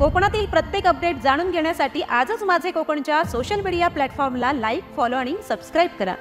कोकणातील प्रत्येक अपडेट जाणून घेण्यासाठी आजच माझे कोकणच्या सोशल मीडिया प्लॅटफॉर्मला लाईक, फॉलो आणि सबस्क्राइब करा।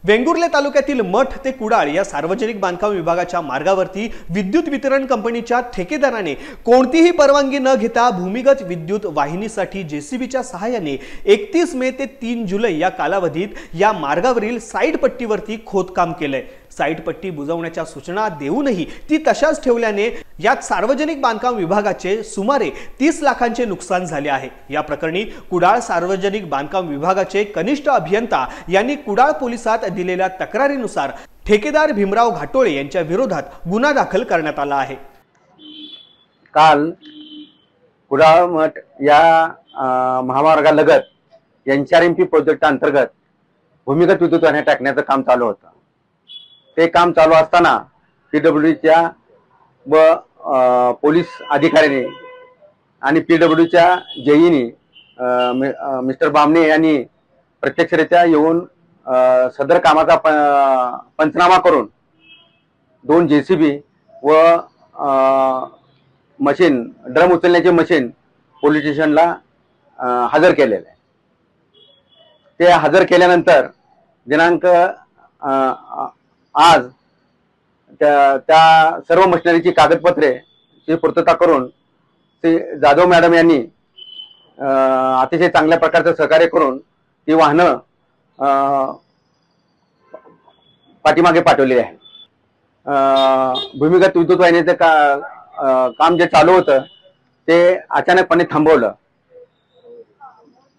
वेंगुर्ले तालुक्यातील मठ ते कुडाळ या सार्वजनिक बांधकाम विभागाच्या मार्गावरती विद्युत वितरण कंपनीच्या ठेकेदाराने कोणतीही परवानगी न घेता भूमिगत विद्युत वाहिनीसाठी जेसीबीच्या सहाय्याने 31 मे ते 3 जुलै या कालावधीत या मार्गावरील साईड पट्टीवरती खोदकाम केलंय। साईड पट्टी बुजवण्याच्या सूचना देऊनही ती तशाच ठेवल्याने यात सार्वजनिक बांधकाम विभागाचे सुमारे 30 लाखांचे नुकसान झाले आहे। या प्रकरणी कुडाळ सार्वजनिक बांधकाम विभागाचे कनिष्ठ अभियंता यांनी कुडाळ पोलिसात दिलेल्या तक्रारीनुसार ठेकेदार भीमराव घाटोळे यांच्या विरोधात गुन्हा दाखल करण्यात आला आहे। काल कुडाळ मठ या महामार्गालगत एनआरएमपी प्रोजेक्ट अंतर्गत भूमिगत विद्युत वाहिन्या टाकण्याचं काम चालू होतं। ते काम चालू असताना पीडब्ल्यूडीच्या व पोलीस अधिकाऱ्यांनी आणि पीडब्ल्यूडीच्या जेईनी मिस्टर बामणे यांनी प्रत्यक्षरित्या येऊन सदर कामाचा पंचनामा करून 2 जेसीबी व मशीन ड्रम उचलण्याचे मशीन पोलीस स्टेशनला हजर केलेले आहे। ते हजर केल्यानंतर दिनांक आज त्या सर्व मशिनरीची कागदपत्रे ची पूर्तता करून ते जाधव मॅडम यांनी अतिशय चांगल्या प्रकारचं सहकार्य करून ती वाहनं पाठीमागे पाठवलेली आहे। भूमिगत विद्युत वाहिनीचं काम जे चालू होतं ते अचानकपणे थांबवलं।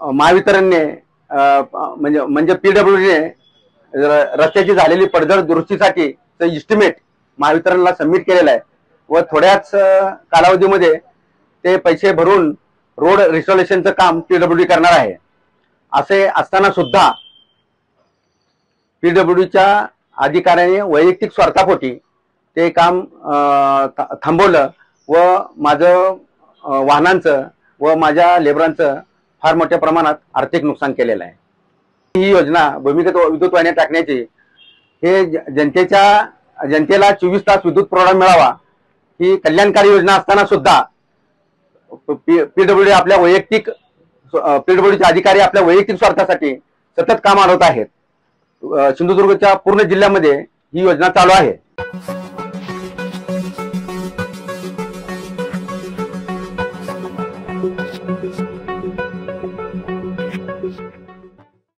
महावितरणने म्हणजे पीडब्ल्यूडीने रस्त्याची झालेली पडझड दुरुस्तीसाठी एस्टिमेट महावितरणला सबमिट केलेला आहे व थोड्याच कालावधीमध्ये ते पैसे भरून रोड रिस्टोरेशनचं काम पीडब्ल्यूडी करणार आहे। असे असताना सुद्धा पीडब्ल्यूडीच्या अधिकाऱ्याने वैयक्तिक स्वार्थापोटी ते काम थांबवलं व माझं वाहनांचं व माझ्या लेबरांचं फार मोठ्या प्रमाणात आर्थिक नुकसान केलेलं आहे। ही योजना भूमिगत विद्युत वाहिन्या टाकण्याची हे जनतेला 24 तास विद्युत पुरवठा मिळावा ही कल्याणकारी योजना असताना सुद्धा पीडब्ल्यूडी आपल्या वैयक्तिक पीडब्ल्यूडीचे अधिकारी आपल्या वैयक्तिक स्वार्थासाठी सतत काम आणत आहेत। सिंधुदुर्गच्या पूर्ण जिल्ह्यामध्ये ही योजना चालू आहे।